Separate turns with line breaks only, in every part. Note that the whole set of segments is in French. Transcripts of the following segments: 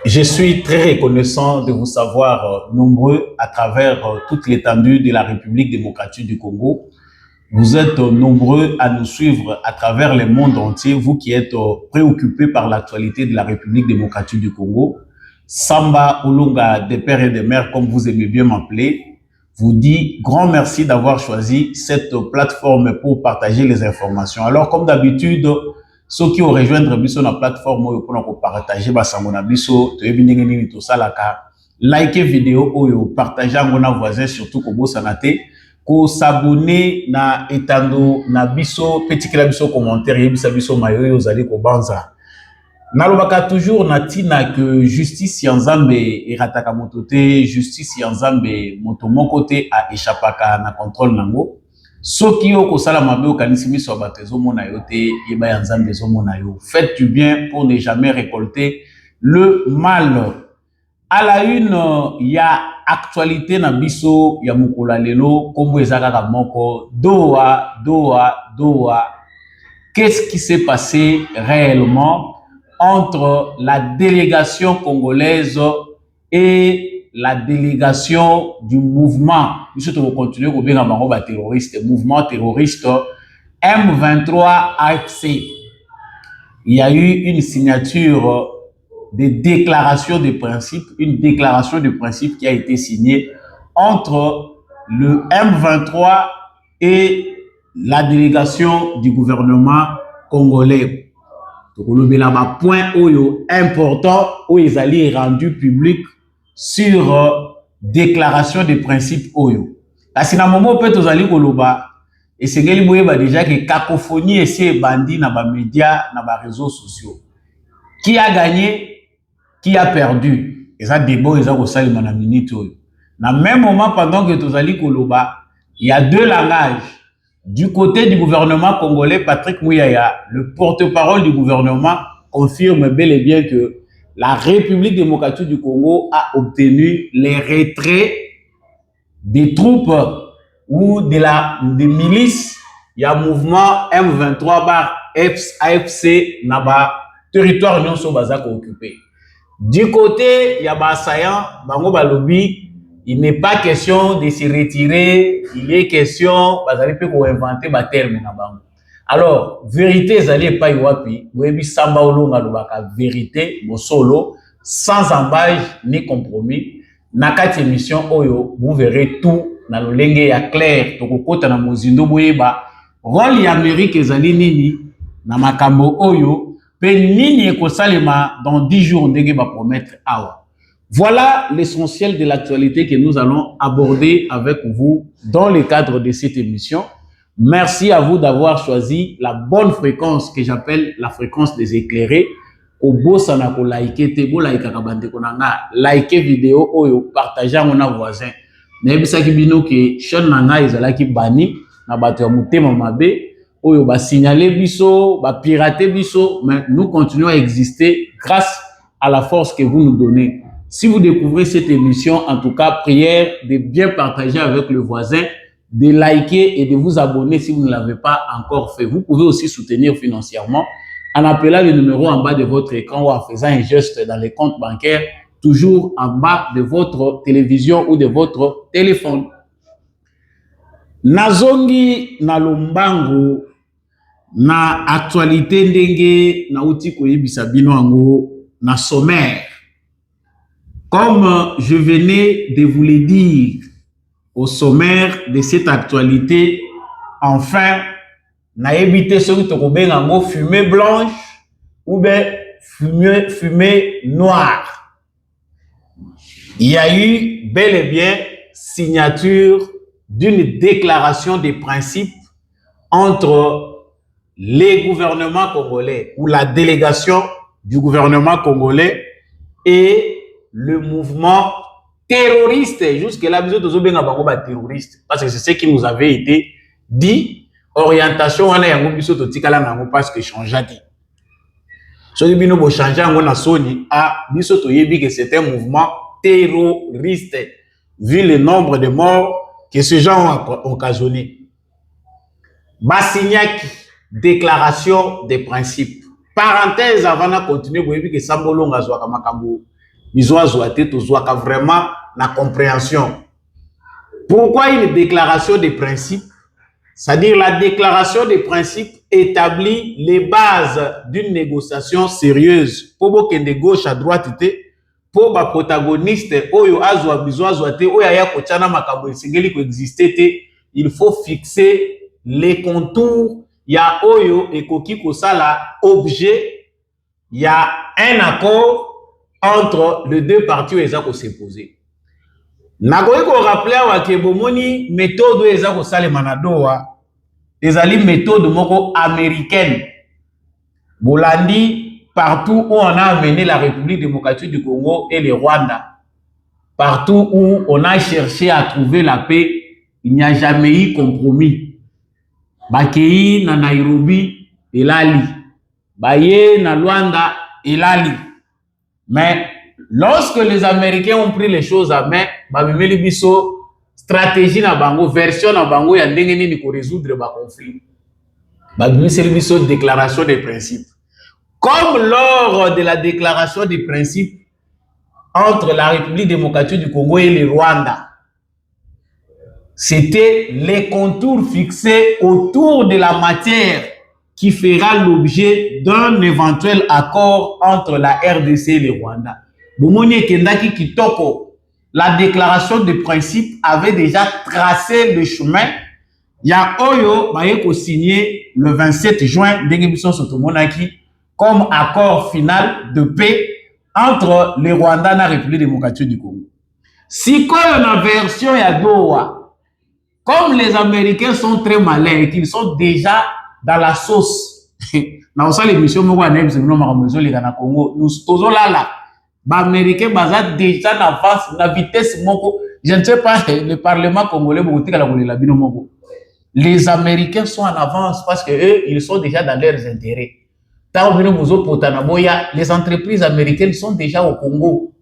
Je suis très reconnaissant de vous savoir nombreux à travers toute l'étendue de la République démocratique du Congo. Vous êtes nombreux à nous suivre à travers le monde entier, vous qui êtes préoccupés par l'actualité de la République démocratique du Congo. Samba Olunga des pères et des mères, comme vous aimez bien m'appeler, vous dit grand merci d'avoir choisi cette plateforme pour partager les informations. Alors, comme d'habitude, ceux qui ont rejoindre biso na plateforme oyo pona ko partager basango na biso to yebi ndenge nini to salaka like vidéo oyo partager ngo na voisin surtout ko bosana te ko s'abonner na etando na biso petit la biso commentaire yebisa biso mayo ozali ko banza nalobaka toujours na tina que justice ya nzambe erataka moto te, justice ya nzambe moto moko te a échappaka na contrôle nango. Soki yo kosala mabe okanisi miso ya bato ezomona yo te, yeba ya nzambe ezomona yo. Faites du bien pour ne jamais récolter le mal. À la une ya actualité na biso ya mokolo lelo kombo ezaka kaka moko doa. Qu'est-ce qui s'est passé réellement entre la délégation congolaise et la délégation du mouvement, nous allons continuer à bien avoir terroriste, mouvement terroriste M23 AFC. Il y a eu une signature de déclaration de principe, une déclaration de principe qui a été signée entre le M23 et la délégation du gouvernement congolais. Le point important où ils allaient rendu public sur déclaration de principe oyo. Kasi na moment peut tozali koloba et c'est ngeli boyeba déjà que cacophonie essaie bandi na ba médias na ba réseaux sociaux. Qui a gagné, qui a perdu. Et ça débat ils ont salima na minute oyo. Na même moment pendant que tozali koloba, il y a deux langages. Du côté du gouvernement congolais, Patrick Mouyaya, le porte-parole du gouvernement, confirme bel et bien que la République démocratique du Congo a obtenu les retraits des troupes ou des milices. Il y a un mouvement M23 bar AFC Naba, territoire non so bazak occupé. Du côté, il y a Bassayan, Bango Balobi. Il n'est pas question de se retirer, il est question d'inventer des termes. Alors, vérité, zali pas yoapi, webi samba olonga lobaka vérité, bo solo, sans embâche ni compromis. Nakati émission oyo, vous verrez tout na lolenge ya clair, tokokota na mozindo boyeba, rôle ya Amérique zali nini na makambo oyo, pe nini ekosalema dans 10 jours ndenge ba promettre awa. Voilà l'essentiel de l'actualité que nous allons aborder avec vous dans le cadre de cette émission. Merci à vous d'avoir choisi la bonne fréquence que j'appelle la fréquence des éclairés. Au beau sanako like te bo like kabande konanga like vidéo oyo partager mon voisin. Nebisa ki bino ke chaîne nanga ezala ki bani na bato ya mutema mabe oyo ba signaler biso, ba pirater biso, mais nous continuons à exister grâce à la force que vous nous donnez. Si vous découvrez cette émission, en tout cas, prière de bien partager avec le voisin, de liker et de vous abonner si vous ne l'avez pas encore fait. Vous pouvez aussi soutenir financièrement en appelant le numéro en bas de votre écran ou en faisant un geste dans les comptes bancaires, toujours en bas de votre télévision ou de votre téléphone. Nazongi na lombango na actualité ndenge na uti koyebisa bino ango na sommaire. Comme je venais de vous le dire au sommaire de cette actualité, enfin, na évité ce que tu mot fumée blanche ou bien fumée noire. Il y a eu bel et bien signature d'une déclaration de principe entre les gouvernements congolais ou la délégation du gouvernement congolais et le mouvement terroriste. Jusque-là, nous sommes terroristes. Parce que c'est ce qui nous avait été dit. Orientation, on a parce que change dit. Ce qui nous a changé, on a soni à que c'est un mouvement terroriste, vu le nombre de morts que ces gens ont occasionné. Bassignac, déclaration des principes. Parenthèse avant de continuer, vous voyez que Sambolonga Zouakamakambo. ils ont vraiment la compréhension. Pourquoi une déclaration de principe? C'est-à-dire la déclaration de principe établit les bases d'une négociation sérieuse. Pour que de gauche à droite, pour les protagonistes, il faut fixer les contours. Il y a Oyo et Koki Kosala objet. Il y a un accord entre les deux parties où ils ont s'opposé. Nakoki ko rappeler wa ke bomoni méthode eza ko sale manadoa ezali méthode moko américaine. Bolandi partout où on a amené la République démocratique du Congo et le Rwanda, partout où on a cherché à trouver la paix, il n'y a jamais eu compromis. Bakei na Nairobi elali, baye na Rwanda elali. Mais lorsque les Américains ont pris les choses à main, babimeli biso stratégie na bango, version na bango ya ndenge nini ko résoudre ba conflit. Babimeli biso déclaration des principes. Comme lors de la déclaration des principes entre la République démocratique du Congo et le Rwanda, c'était les contours fixés autour de la matière qui fera l'objet d'un éventuel accord entre la RDC et le Rwanda. Bomoni Kendaki Kitoko, la déclaration de principe avait déjà tracé le chemin. Ya Oyo Bayeko signé le 27 juin Dengebison Sotomonaki comme accord final de paix entre le Rwanda et la République démocratique du Congo. Si quand on a version ya Doha, comme les Américains sont très malins et qu'ils sont déjà dans la sauce, dans l'émission nous tous là, les Américains sont déjà en avance, la vitesse, je ne sais pas, le Parlement congolais, les Américains sont en avance parce que ils sont déjà dans leurs intérêts. Les entreprises américaines sont déjà au Congo.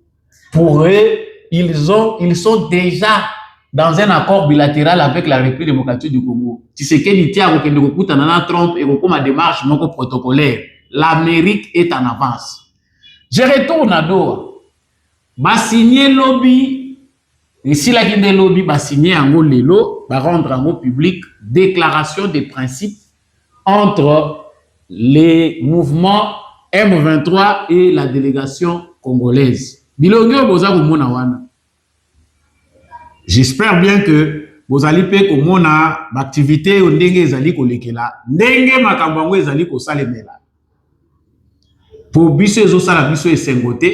Pour eux, ils sont déjà dans un accord bilatéral avec la République démocratique du Congo. Tu sais que Trump et une démarche protocolaire. L'Amérique est en avance. Je retourne à Doha. Ba signer lobby. Et si la guinde lobby va signer en gros lelo, va rendre en gros public déclaration des principes entre les mouvements M23 et la délégation congolaise. Bilongyo boza komona wana. J'espère bien que vous allez payer comme on a l'activité au ndenge ezali kolekela. Ndenge makambo ngo ezali ko salemela. Pour biso ezo sala biso esengote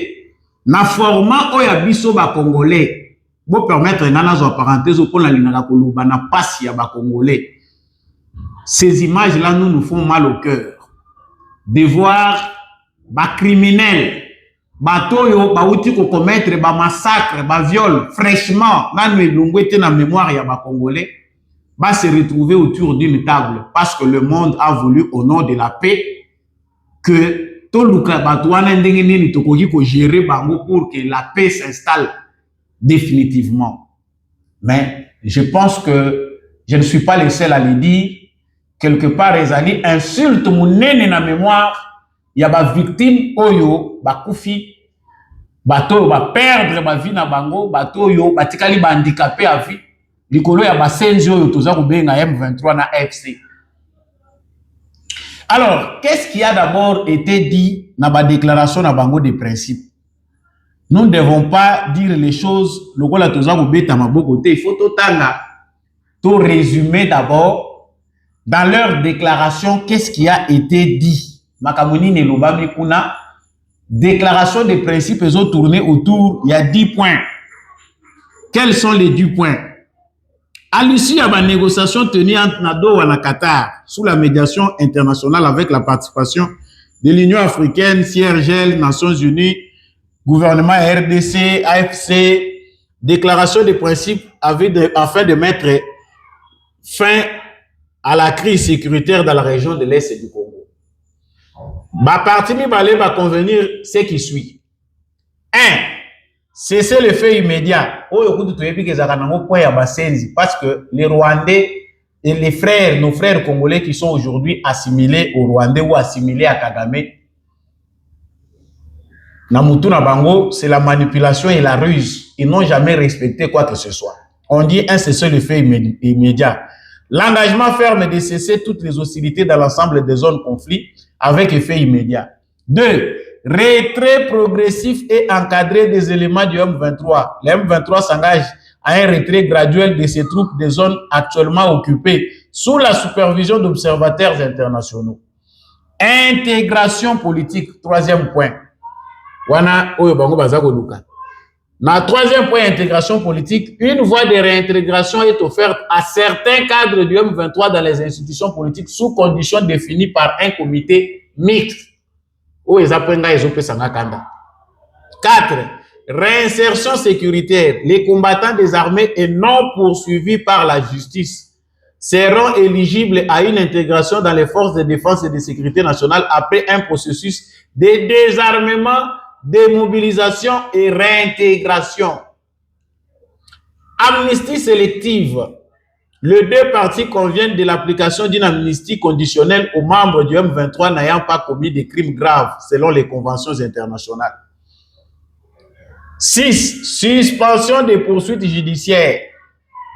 na format oya biso ba congolais. Bo permettre nana zo parenthèse pour la linaka koluba na pasi ya ba congolais. Ces images là nous font mal au cœur de voir ba criminels batoyo bauti ko commettre ba massacre ba viol fraîchement nanu elongwete na mémoire ya ba congolais ba se retrouver autour d'une table parce que le monde a voulu au nom de la paix que toluka batwana ndenge nini tokoki ko gérer bango pour que la paix s'installe définitivement. Mais je pense que je ne suis pas le seul à le dire. Quelque part ezali insulte munene na mémoire ya ba victime oyo ba kufi bato ba perdre ba vie na bango bato oyo batikali ba handicapé à vie likolo ya ba senzi oyo toza ko benga M23 na FC. Alors, qu'est-ce qui a d'abord été dit dans la déclaration na bango de principe? Nous ne devons pas dire les choses lokola toza ko beta maboko te, il faut totanga to résumer d'abord dans leur déclaration qu'est-ce qui a été dit. Makamoni ne lobami kuna déclaration de principes ont tourné autour, il y a 10 points. Quels sont les 10 points? À l'issue de la négociation tenue entre Nado et Qatar sous la médiation internationale avec la participation de l'Union africaine, CIRGL, Nations Unies, gouvernement RDC, AFC, déclaration de principes afin de mettre fin à la crise sécuritaire dans la région de l'Est du Congo. Ma partie va convenir ce qui suit. 1. Cesser le fait immédiat. Parce que les Rwandais et les frères, nos frères congolais qui sont aujourd'hui assimilés au Rwandais ou assimilés à Kagame, Namutu Nabango, c'est la manipulation et la ruse. Ils n'ont jamais respecté quoi que ce soit. On dit un cessez-le-feu immédiat. L'engagement ferme de cesser toutes les hostilités dans l'ensemble des zones conflits avec effet immédiat. 2. Retrait progressif et encadré des éléments du M23. Le M23 s'engage à un retrait graduel de ses troupes des zones actuellement occupées sous la supervision d'observateurs internationaux. Intégration politique, troisième point. Wana oyo bango bazako luka. Na troisième point, intégration politique, une voie de réintégration est offerte à certains cadres du M23 dans les institutions politiques sous conditions définies par un comité mixte. 4. Réinsertion sécuritaire. Les combattants des armées et non poursuivis par la justice seront éligibles à une intégration dans les forces de défense et de sécurité nationale après un processus de désarmement, démobilisation et réintégration. Amnistie sélective. Les deux parties conviennent de l'application d'une amnistie conditionnelle aux membres du M23 n'ayant pas commis de crimes graves selon les conventions internationales. 6. Suspension des poursuites judiciaires.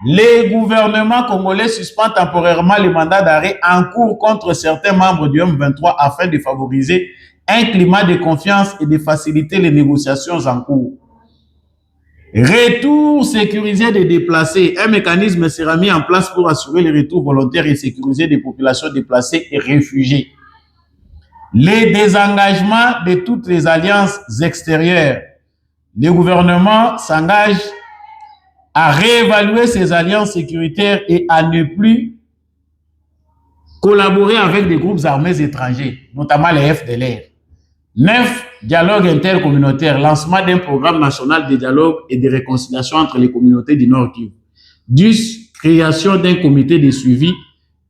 Les gouvernements congolais suspendent temporairement les mandats d'arrêt en cours contre certains membres du M23 afin de favoriser un climat de confiance et de faciliter les négociations en cours. Retour sécurisé des déplacés. Un mécanisme sera mis en place pour assurer le retour volontaire et sécurisé des populations déplacées et réfugiées. Les désengagements de toutes les alliances extérieures. Le gouvernement s'engage à réévaluer ces alliances sécuritaires et à ne plus collaborer avec des groupes armés étrangers, notamment les FDLR. 9. Dialogue intercommunautaire, lancement d'un programme national de dialogue et de réconciliation entre les communautés du Nord Kivu. 10. Création d'un comité de suivi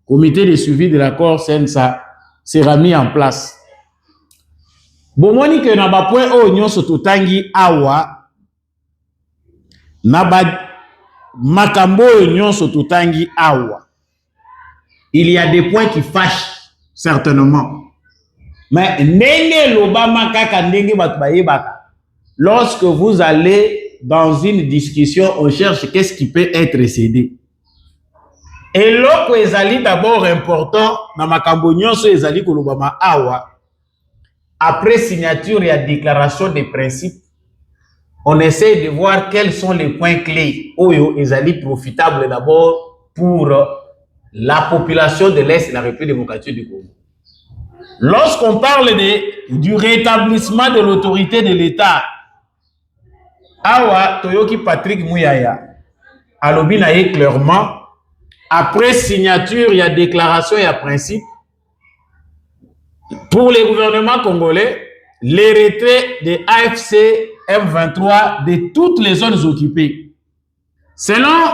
de l'accord CNSA sera mis en place. Bomoni ke na ba point o nyonso totangi awa na ba makambo nyonso totangi awa. Il y a des points qui fâchent certainement. Mais lorsque vous allez dans une discussion, on cherche qu'est-ce qui peut être cédé. Et l'autre est d'abord important, dans ma cambonion, c'est kolobama awa. Après signature et déclaration des principes, on essaie de voir quels sont les points clés. Oyo est profitable d'abord pour la population de l'Est et la République démocratique du Congo. Lorsqu'on parle du rétablissement de l'autorité de l'État, awa Toyoki Patrick Mouyaya alobi na ye clairement, après signature, il y a déclaration, il y a principe. Pour les gouvernements congolais, les retraits de AFC M23 de toutes les zones occupées. Selon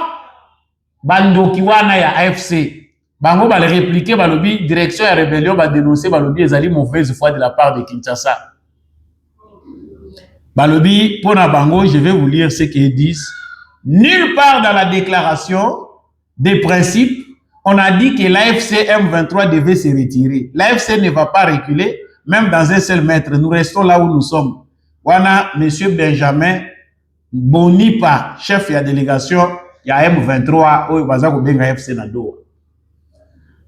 Bandokiwana ya AFC, Bango va le répliquer, va lobby, direction et rébellion va dénoncer, va lobby, les mauvaise foi de la part de Kinshasa. Balobi, pour Bango, je vais vous lire ce qu'ils disent. Nulle part dans la déclaration des principes, on a dit que l'AFC M23 devait se retirer. L'AFC ne va pas reculer, même dans un seul mètre. Nous restons là où nous sommes. Voilà, M. Benjamin Bonipa, chef de la délégation, il y a M23, où il y a AFC Nado.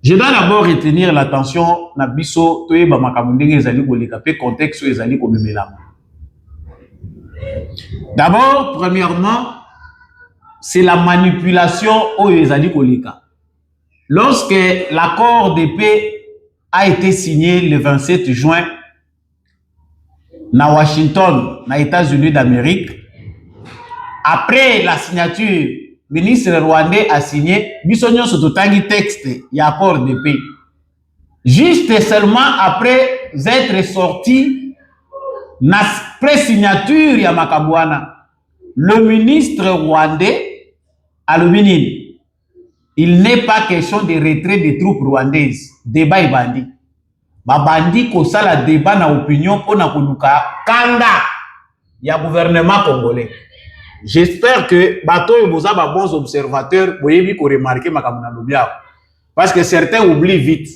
Je dois d'abord retenir l'attention na biso toye ba makamundenge ezali koleka pe contexte ezali komemelama. D'abord, premièrement, c'est la manipulation oyo ezali koleka. Lorsque l'accord de paix a été signé le 27 juin na Washington, na États-Unis d'Amérique, après la signature, le ministre rwandais a signé bisogno sototangi texte et accord de paix. Juste seulement après être sorti na pré-signature ya Makabwana, le ministre rwandais a le il n'est pas question de retrait des troupes rwandaises. Débat et bandi. Babandi ko sala débat na opinion pour na konuka kanda ya gouvernement congolais. J'espère que bateau et boza ba bons observateurs boyebi ko remarquer makamuna lobia parce que certains oublient vite.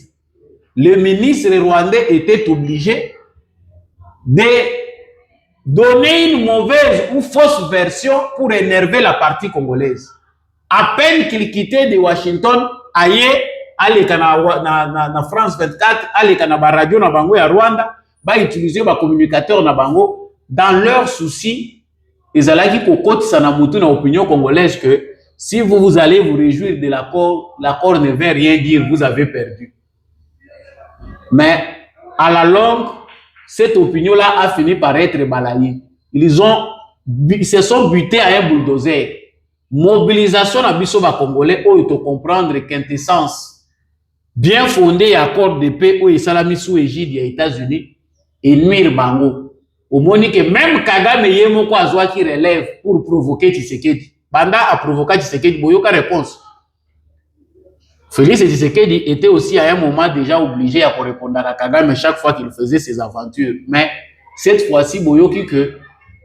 Le ministre rwandais était obligé de donner une mauvaise ou fausse version pour énerver la partie congolaise. À peine qu'il quittait de Washington, aye, allez na France 24, allez na radio na bango ya Rwanda, ba utiliser ba communicateur na bango dans leur souci, ils allaient kokoti sana mutu na opinion congolaise que si vous allez vous réjouir de l'accord, l'accord ne veut rien dire, vous avez perdu. Mais à la longue, cette opinion-là a fini par être balayée. Ils se sont butés à un bulldozer. Mobilisation à Bissoba Congolais, où il faut comprendre quintessence bien fondé accord de paix où il s'est sous égide des États-Unis et nuire Bango. Au moment que même Kagame Yemoko Azwa qui relève pour provoquer Tshisekedi. Banda a provoqué Tshisekedi, Boyoka réponse. Félix Tshisekedi était aussi à un moment déjà obligé à répondre à Kagame chaque fois qu'il faisait ses aventures. Mais cette fois-ci, Boyoki que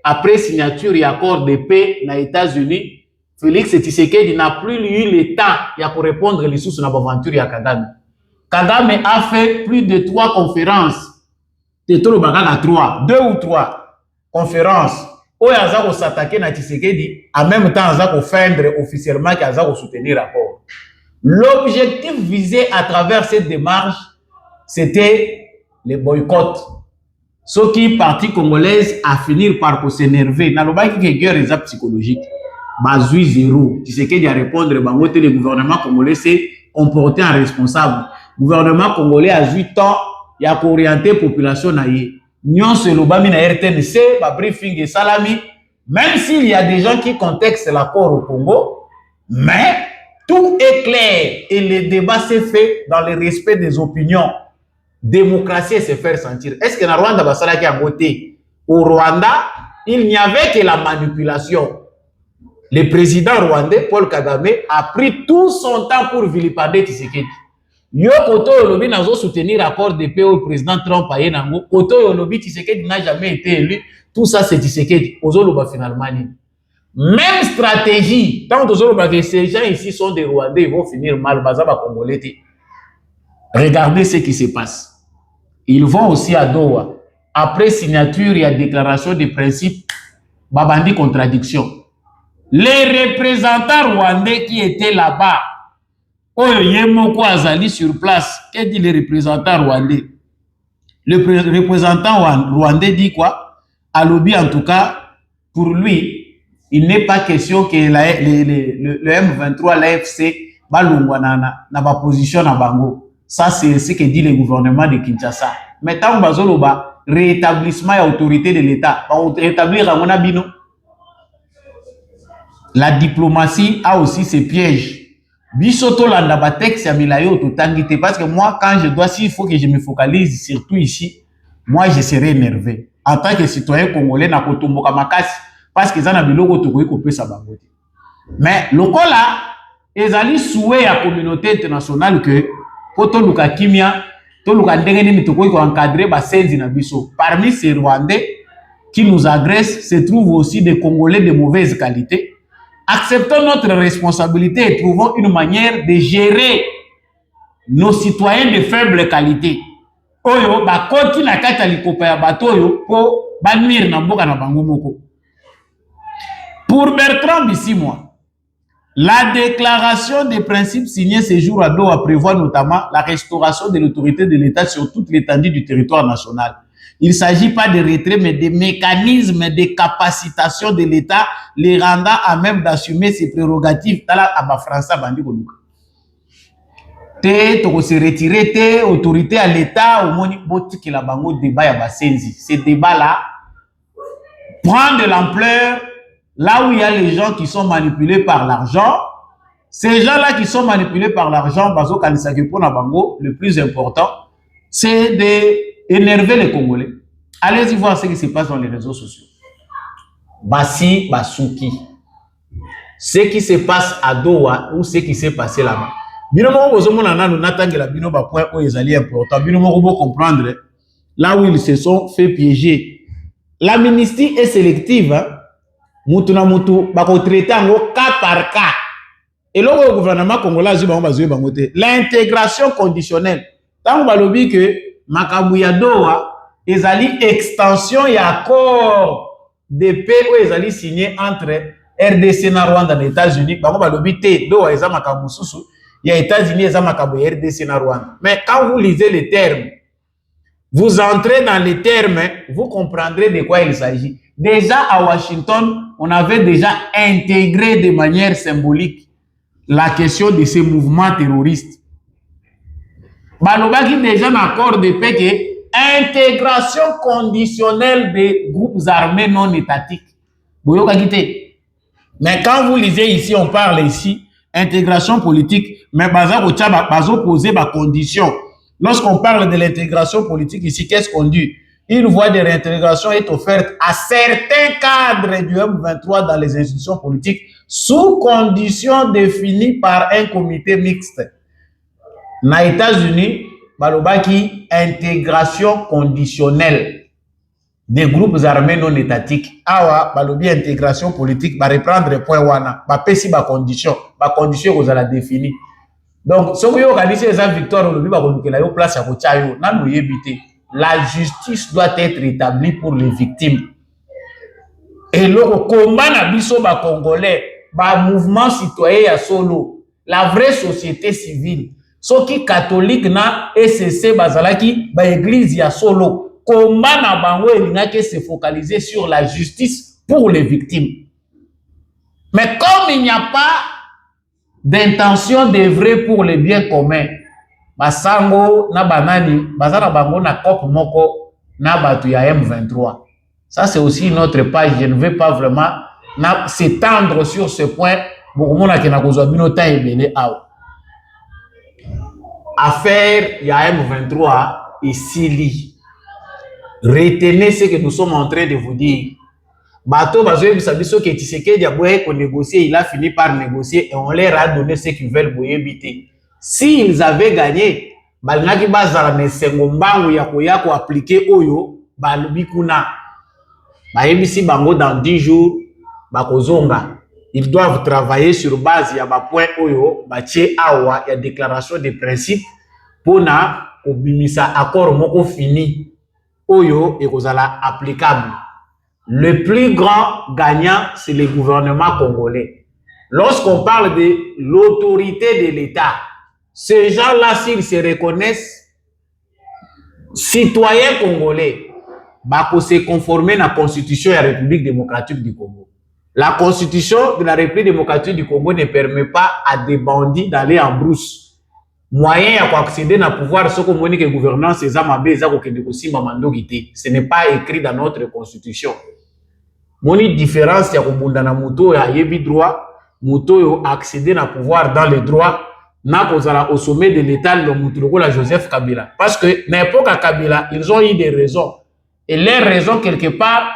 après signature et accord de paix aux États-Unis, Félix Tshisekedi n'a plus eu le temps pour répondre les sous sur l'aventure à Kagame. Kagame a fait plus de 3 conférences. De 2 ou 3 conférences où il a s'attaquer à Tshisekedi, en même temps il a feindre officiellement qu'il a soutenir l'accord. L'objectif visé à travers cette démarche, c'était le boycott. Ce qui partie congolaise a fini par s'énerver. Dans le bas qui est guerre psychologique, Bazoui zéro. Tshisekedi a répondre, le gouvernement congolais s'est comporté en responsable. Le gouvernement congolais a 8 ans. Il y a orienté la population. Nyon se lobami na RTNC, ba briefing et salami. Même s'il y a des gens qui contextent l'accord au Congo, mais tout est clair et le débat s'est fait dans le respect des opinions. Démocratie et se faire sentir. Est-ce que na Rwanda basala qui a voté? Au Rwanda, il n'y avait que la manipulation. Le président rwandais, Paul Kagame, a pris tout son temps pour vilipender Tshisekedi. Yo koto yolobi nazo soutenir l'accord de paix au président Trump aye nango. Koto yolobi Tshisekedi n'a jamais été élu. Tout ça c'est Tshisekedi. Ozoloba finalement. Même stratégie. Tant que ces gens ici sont des Rwandais, ils vont finir mal. Bazaba Congolais. Regardez ce qui se passe. Ils vont aussi à Doha. Après signature et déclaration de principe, babandi contradiction. Les représentants rwandais qui étaient là-bas, Oyo Yemoko Azali sur place, qu'est-ce dit les représentants rwandais? Le représentant rwandais dit quoi? Alobi en tout cas, pour lui, il n'est pas question que le M23, l'AFC, balungwa na ba position na bango. Ça c'est ce que dit le gouvernement de Kinshasa. Mais tant bazoloba rétablissement et autorité de l'État, rétablir à Monabino. La diplomatie a aussi ses pièges. Bisoto landa ba texte ya milayo to tangite parce que moi quand je dois, s'il faut que je me focalise surtout ici, moi je serai énervé en tant que citoyen congolais na kotomboka makasi parce que zana biloko to koyi kopesa bango. Mais lokola ezali souhait ya communauté internationale que poto luka kimia to luka ndenge nini to koyi ko encadrer ba senzi na biso. Parmi ces Rwandais qui nous agressent se trouvent aussi des Congolais de mauvaise qualité. Acceptons notre responsabilité et trouvons une manière de gérer nos citoyens de faible qualité. Oyo ba koti na kata likopa ya batoyo po ba nuire na mboka na bango moko. Pour Bertrand Bisimwa, la déclaration des principes signée ce jour à Doha prévoit notamment la restauration de l'autorité de l'État sur toute l'étendue du territoire national. Il ne s'agit pas de retrait, mais de mécanismes de capacitation de l'État, les rendant à même d'assumer ses prérogatives. Tala aba Français bandi koluka. Te to se retirer te autorité à l'État au moni boti ki la bango débat ya basenzi. Ce débat là prend de l'ampleur là où il y a les gens qui sont manipulés par l'argent. Ces gens-là qui sont manipulés par l'argent, bazo kanisa ke pona bango, le plus important, c'est de énerver les Congolais. Allez-y voir ce qui se passe dans les réseaux sociaux. Bassi, Basuki. Ce qui se passe à Doha ou ce qui s'est passé là-bas. Binomo ozomona nanu natangela bino ba point où ils allaient important. Binomo robo comprendre là où ils se sont fait piéger. L'amnistie est sélective. Mutu na mutu bako traiter en cas par cas. Et là le gouvernement congolais a dit l'intégration conditionnelle. Tant que balobi que Makambu ya Doha ezali extension ya accord de paix où ils allaient signer entre RDC na Rwanda et États-Unis, bango balobi te do eza makambo susu ya États-Unis eza makambo RDC na Rwanda. Mais quand vous lisez les termes, vous entrez dans les termes, vous comprendrez de quoi il s'agit. Déjà à Washington, on avait déjà intégré de manière symbolique la question de ces mouvements terroristes. Balobaki déjà un accord de paix que intégration conditionnelle des groupes armés non étatiques. Mais quand vous lisez ici, on parle ici intégration politique, mais bazo poser ma condition. Lorsqu'on parle de l'intégration politique ici, qu'est-ce qu'on dit? Une voie de réintégration est offerte à certains cadres du M23 dans les institutions politiques sous conditions définies par un comité mixte. Dans les États-Unis, balobaki intégration conditionnelle des groupes armés non étatiques. Awa balobi intégration politique, ba reprendre point wana, ba pesi ba condition aux la définie. Donc ce que yo organiser les victoires lobi ba konukela yo place ya kotia yo nanu yebité. La justice doit être établie pour les victimes. Et le combat na biso ba congolais, ba mouvement citoyen ya solo, la vraie société civile. Soki catholique na SCC bazalaki ba église ya solo. Combat na bango elingaki se focaliser sur la justice pour les victimes. Mais comme il n'y a pas d'intention d'œuvrer pour le bien commun, basango na banani bazana bango na cop moko na batu ya M23. Ça c'est aussi une autre page, je ne vais pas vraiment s'étendre sur ce point. Beaucoup na kena kozwa bino ta ebele aw. Affaire ya M23 ici. Retenez ce que nous sommes en train de vous dire. Bateau bazoye bisabiso que Tshisekedi a boye qu'on négocier, il a fini par négocier et on leur a donné ce qu'ils veulent boye bité. S'ils avaient gagné, balnaki bazala mesengo mbangu ya koyako appliquer oyo balubi kuna. Bayebisi bango dans 10 jours bakozonga. Ils doivent travailler sur base ya ba point oyo batie awa ya déclaration de principe pour na obimisa accord moko fini. Oyo et kozala applicable. Le plus grand gagnant, c'est le gouvernement congolais. Lorsqu'on parle de l'autorité de l'État, ces gens-là, s'ils se reconnaissent citoyens congolais, bako se conformer à la constitution de la République démocratique du Congo. La constitution de la République démocratique du Congo ne permet pas à des bandits d'aller en brousse. Moyen à accéder à pouvoir, ce qu'on dit que gouvernance c'est ce n'est pas écrit dans notre constitution. Moni différence ya kobunda na muto ya yebi droit, muto yo accéder à pouvoir dans les droits, na kozala au sommet de l'État le muto la Joseph Kabila. Parce que n'importe à Kabila, ils ont eu des raisons. Et leurs raisons quelque part,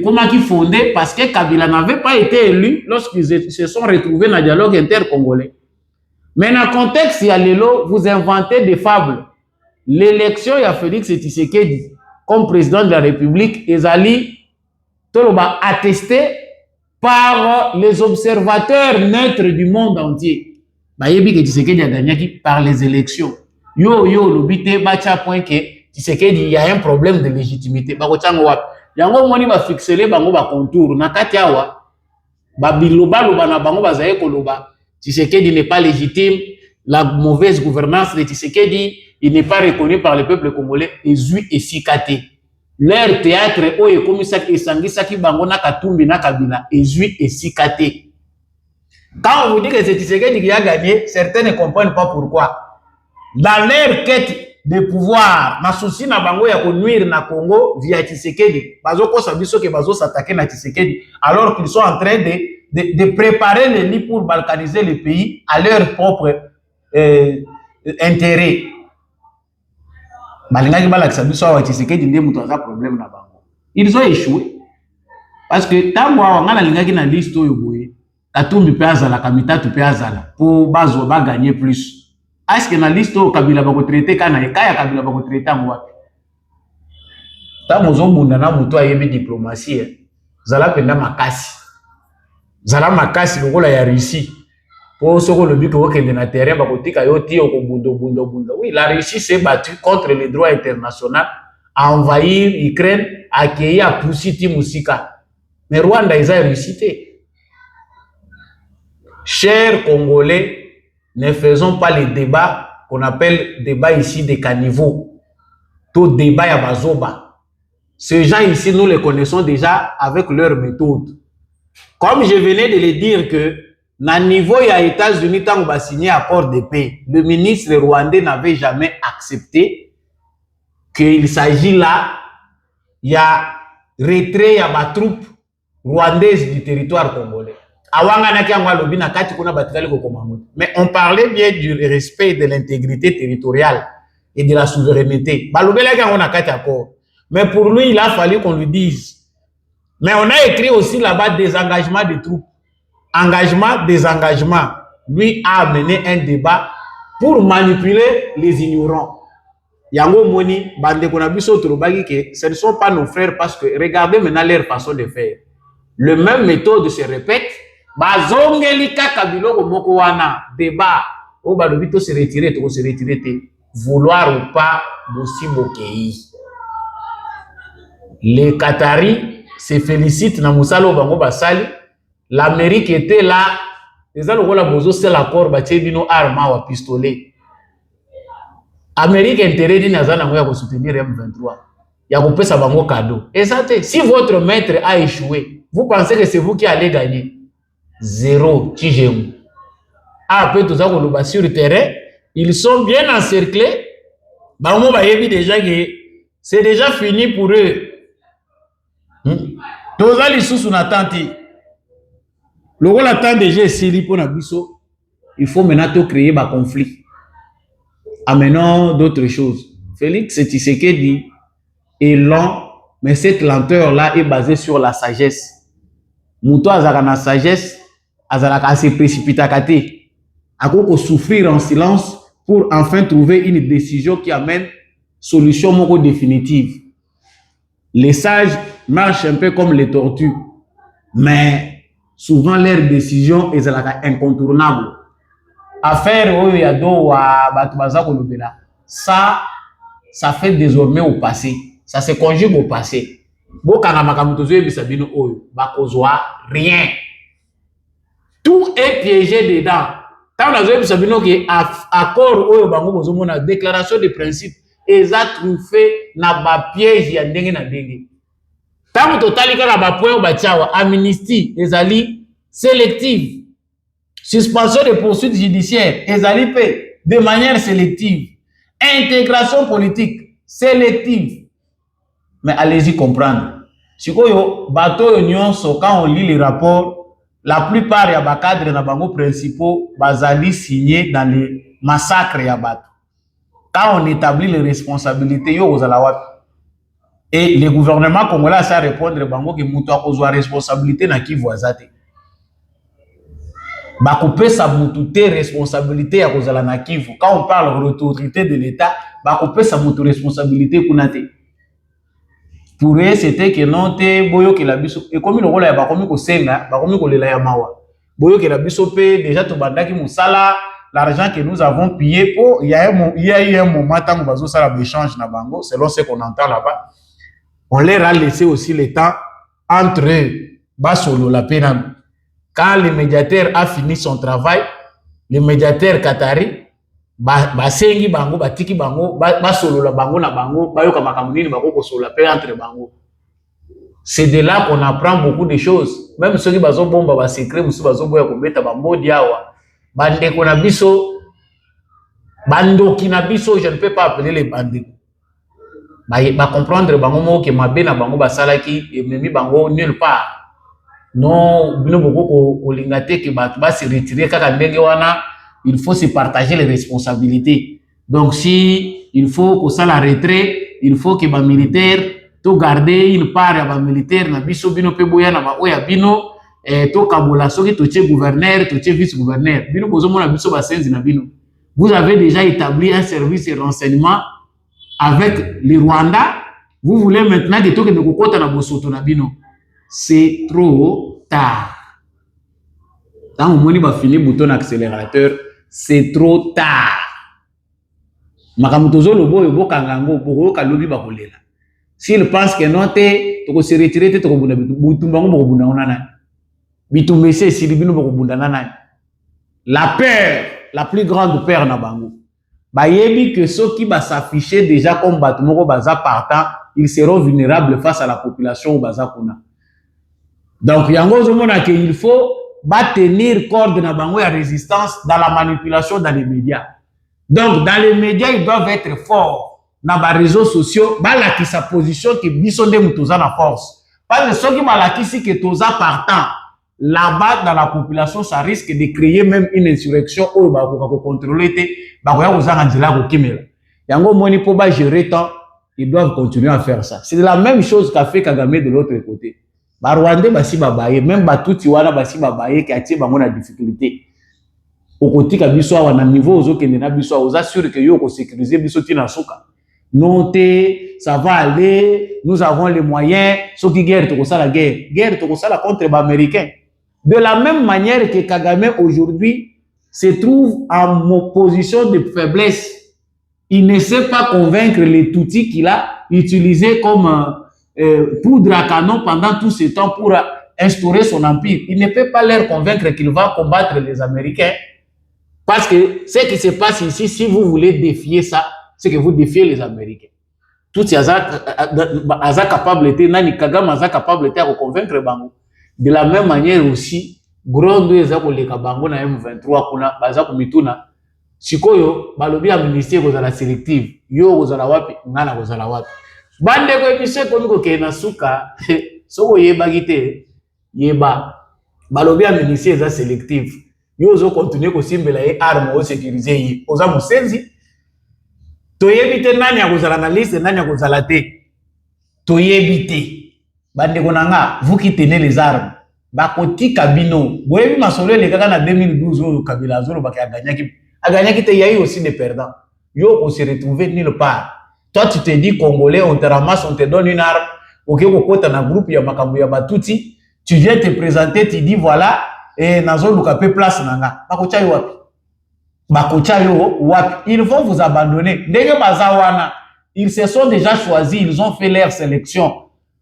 comment qu'ils fondaient, parce que Kabila n'avait pas été élu lorsqu'ils se sont retrouvés dans le dialogue inter-congolais. Mais dans le contexte, il y a l'élo, vous inventez des fables. L'élection, il y a Félix Tshisekedi comme président de la République, Ezali, Toloba, attesté par les observateurs neutres du monde entier. Bayebi que Tshisekedi a gagné par les élections. Le bité, bacha point que Tshisekedi, il y a un problème de légitimité. Bakochango wap. Yango moni ba fixer bango ba contour. Na katiawa, ba biloba loba na bango bazaye koloba. Tshisekedi n'est pas légitime, la mauvaise gouvernance de Tshisekedi, il n'est pas reconnu par le peuple congolais, et zui et sikate. Leur théâtre, oye komisaki et sangisaki bango na katumbi na kabila, et zui et sikate. Quand on vous dit que c'est Tshisekedi qui a gagné, certains ne comprennent pas pourquoi. Dans leur quête de pouvoir, na souci na bango ya nuire na Congo via Tshisekedi, bazo ko sabiso que bazo s'attaquer na Tshisekedi, alors qu'ils sont en train de préparer les lits pour balkaniser le pays à leur propre intérêt. Ils ont échoué. Parce que tant que na liste Katumbi pe azala, Kamita tu pe azala, pour bazo ba gagner plus. Est-ce que na liste Kabila bako traiter kana ekaya Kabila bako traiter ngwa? Ta mozo bunda na muto ayebi diplomatie. Zala penda makasi. Zala makasi lokola ya Russie. Pour ce que le but que na terrain bakotika yo ti ko bundo. Oui, la Russie s'est battue contre les droits internationaux, a envahi Ukraine, a accueilli à Poussiti Moussika. Mais Rwanda, ils ont réussité. Chers Congolais, ne faisons pas les débats qu'on appelle débat ici des caniveaux. Tout débat à Bazoba. Ces gens ici, nous les connaissons déjà avec leur méthode. Comme je venais de le dire que, na niveau ya États-Unis, tant qu'on va signer accord de paix, le ministre rwandais n'avait jamais accepté qu'il s'agit là, il y a retrait, il y a ma troupe rwandaise du territoire congolais. Mais on parlait bien du respect de l'intégrité territoriale et de la souveraineté. Mais pour lui, il a fallu qu'on lui dise. Mais on a écrit aussi là-bas désengagement des troupes. Engagement, désengagement. Lui a amené un débat pour manipuler les ignorants. Yango Moni, Bande Konabiso Turubagi, que ce ne sont pas nos frères parce que regardez maintenant leur façon de faire. Le même méthode se répète. Bazongelika Kabilo Moko wana débat. O balobito se retirer, to se retirer. Vouloir ou pas, Bossi Bokei. Les Qataris se félicitent na Moussalo Bango Basali. L'Amérique était là. Les Alogolabozo, c'est l'accord, Bachebino arma ou pistolet. Amérique intérêt d'une azana pour soutenir M23. Il y a coupé sa bango cadeau. Et ça, si votre maître a échoué, vous pensez que c'est vous qui allez gagner? Zéro. Tijemu. Après tout ça, on sur le terrain, ils sont bien encerclés. Bango Bayebi déjà que c'est déjà fini pour eux. Tous les sous attente. Le rôle attend déjà Sili pour Nabiso. Il faut maintenant créer un conflit. Amenons d'autres choses. Félix Tshisekedi est lent, mais cette lenteur-là est basée sur la sagesse. Mouto azaka na sagesse, azaka se précipita kate. Ako souffrir en silence pour enfin trouver une décision qui amène solution moko définitive. Les sages marchent un peu comme les tortues, mais souvent leurs décisions est incontournable. Affaire où il y a deux ça fait désormais au passé. Ça se conjugue au passé. Rien. Tout est piégé dedans. Quand on a accord, déclaration de principe, ils ont trouvé na piège ya ndenge na ndenge. Tant total amnistie, ezali sélective. Suspension de poursuites judiciaires, de manière sélective. Intégration politique, sélective. Mais allez-y comprendre. Si vous quand on lit les rapports, la plupart des cadres na bango principaux bazali signés dans les massacres yabat. Quand on établit les responsabilités, et le gouvernement congolais a répondre bango que muto akozwa responsabilité na Kivu azate. Bakoupe sa moutouté responsabilité à cause de la Kivu. Quand on parle de l'autorité de l'État, bakoupe sa moutou responsabilité kunate. Pour eux, c'était que non te boyo que la biso et comme le rôle ya bakomi ko senga, bakomi ko lela ya mawa. Boyo que la biso pe déjà to bandaki musala, l'argent que nous avons pillé pour il y a eu un moment tant bazo sala échange na bango selon ce qu'on entend là-bas. On leur a laissé aussi le temps entre basolo la peine. Quand le médiateur a fini son travail, le médiateur Qatari, basengi bango, batiki bango, basolo la bango na bango, bayoka makamunini bako solo la paix entre bango. C'est de là qu'on apprend beaucoup de choses. Même ceux qui bazo bomba ba secret, musu bazo boya ko beta bambo diawa. Bande ko na biso, bando ki na biso, je ne peux pas appeler les bandits. Ba comprendre bango mo ke mabe na bango basala ki et memi bango nulle part. Non, il faut se partager les responsabilités. Donc, si il faut que ça la retrait, il faut que les militaires to garder une part à militaire na biso bino pe boya na ba oya bino to kabola soki to tche gouverneur, to tche vice-gouverneur. Bino bozo mona biso ba senzi na bino. Vous avez déjà établi un service de renseignement avec le Rwanda. Vous voulez maintenant que to ke kokota na bosoto na bino. C'est trop tard. Quand on va finir le bouton accélérateur, c'est trop tard. Makamutozo lobo yobo kangango boko kalobi bakolela. S'il pense que non, tu se retirer, tu vas la peur, la plus grande peur na bango. Bayebi que ceux qui va s'afficher déjà comme Batumoko Baza partant, ils seront vulnérables face à la population au Baza Kuna. Donc, il faut tenir corde na bango ya résistance dans la manipulation dans les médias. Donc, dans les médias, ils doivent être forts. Dans les réseaux sociaux, la qui sa position qui bisonde mutoza na force. Parce que ceux qui malakisi que toza partant, là-bas dans la population, ça risque de créer même une insurrection où bah pour contrôler yango moni pour ba gérer temps, ils doivent continuer à faire ça. C'est la même chose qu'a fait Kagame de l'autre côté. Ba Rwandais basi babaye, même batuti wana basi babaye qui a tiré bango na difficulté. Au côté ka biso wana niveau ozo kende na biso oza sûr que yo ko sécuriser biso tina soka. Non, ça va aller, nous avons les moyens, ceux qui guerre, tout ça la guerre, tout ça la contre les Américains. De la même manière que Kagame aujourd'hui se trouve en position de faiblesse, il ne sait pas convaincre les Tutsis qu'il a utilisé comme poudre à canon pendant tout ce temps pour instaurer son empire. Il ne peut pas leur convaincre qu'il va combattre les Américains parce que ce qui se passe ici, si vous voulez défier ça, c'est que vous défiez les Américains. Tout ces aza capable était, nani Kagame aza capable était à convaincre bango. De la même manière aussi, Grondo eza ko leka bango na M23 kuna baza ko mituna. Sikoyo balobi ya ministère ko za sélective, yo ko za wapi, ngana ko za wapi. Bande ko emission ko miko ke na suka, soko yeba gite, yeba. Balobi ya ministère za sélective. Yo zo continuer ko simbela e arme o sécuriser yi. Oza musenzi toyebite nani akozala na liste nani akozala te toyebite bande konanga vous qui tenez les armes bakotika bino boyebi masolo le kaka na 2012 oyo Kabila azolo baki aganyaki te yayi aussi des perdants yo on se retrouver nulle part. Toi tu te dis congolais, on te ramasse, on te donne une arme, OK kokota na groupe ya makambo ya batuti, tu viens te présenter, tu dis voilà et nazo lukape place nanga bakocha yo wapi. Ils vont vous abandonner. Ils se sont déjà choisis, ils ont fait leur sélection.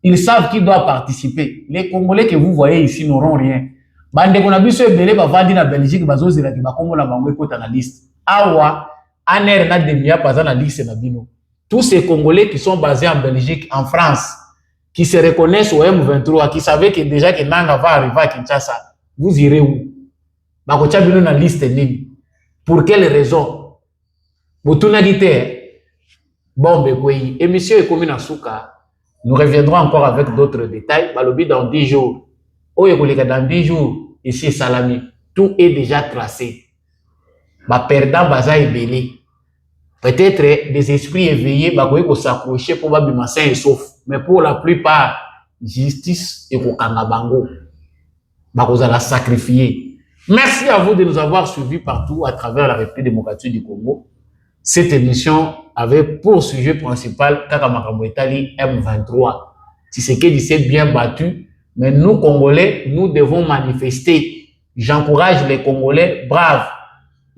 Ils savent qui doit participer. Les Congolais que vous voyez ici n'auront rien. Bande konabiso ebele bavandi na Belgique bazozela ki bakongo na bango ekota na liste. Awa aner na demia paza na liste na bino. Tous ces Congolais qui sont basés en Belgique, en France, qui se reconnaissent au M23, qui savaient que déjà que Nanga va arriver à Kinshasa, vous irez où? Bakocha bino na liste nini. Pour quelle raison? Botuna dite, bon, ben, émission est commune en souka. Nous reviendrons encore avec d'autres détails. Balobi dans 10 jours. Dans 10 jours, ici, Salami, tout est déjà tracé. Ba perdant baza ebele. Peut-être des esprits éveillés, bah, ko s'accrocher pour babima sain et sauf. Mais pour la plupart, justice et kokanga bango. Bah, ko la sacrifier. Merci à vous de nous avoir suivis partout à travers la République démocratique du Congo. Cette émission avait pour sujet principal Kakamakambo Etali M23. Tshisekedi s'est bien battu, mais nous Congolais, nous devons manifester. J'encourage les Congolais braves,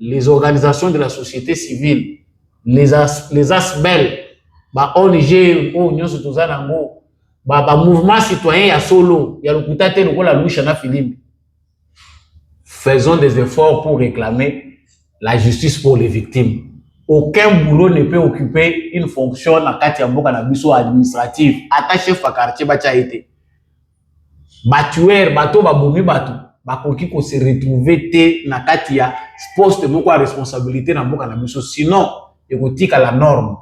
les organisations de la société civile, les ASBEL, ONG, mouvement citoyen ya solo, ya lukutate lokola lusha na filimbi. Faisons des efforts pour réclamer la justice pour les victimes. Aucun boulot ne peut occuper une fonction dans le administrative. Attaché chef à quartier, bacha été. Batuer, bateau, baboumi, bateau. Bakoki ko se retrouver te na katia poste moko à responsabilité na mboka na biso. Sinon, écoute à la norme.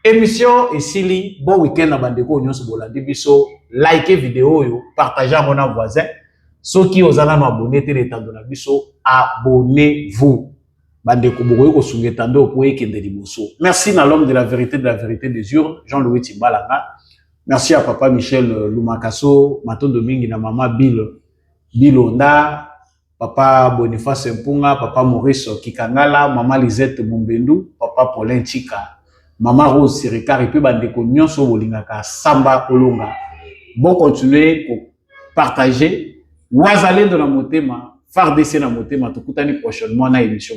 Émission et Sili, bon week-end na bandeko nyonso bolandi biso. Likez vidéo yo, partagez à mon voisin. Ceux qui osent nous abonner, abonnez-vous. Merci à l'homme de la vérité des urnes, Jean-Louis Timbalanga. Merci à papa Michel Lumakaso, Maton Domingue, na maman Bilonda, papa Boniface Mpunga, papa Maurice Kikangala, maman Lisette Mumbendu, papa Paulin Chika, maman Rose Sirika, et puis bandeko nyonso bolingaka Samba Olonga. Bon, continuez pour partager. Wazalendo na motema, FARDC na motema, tukutani prochainement na émission.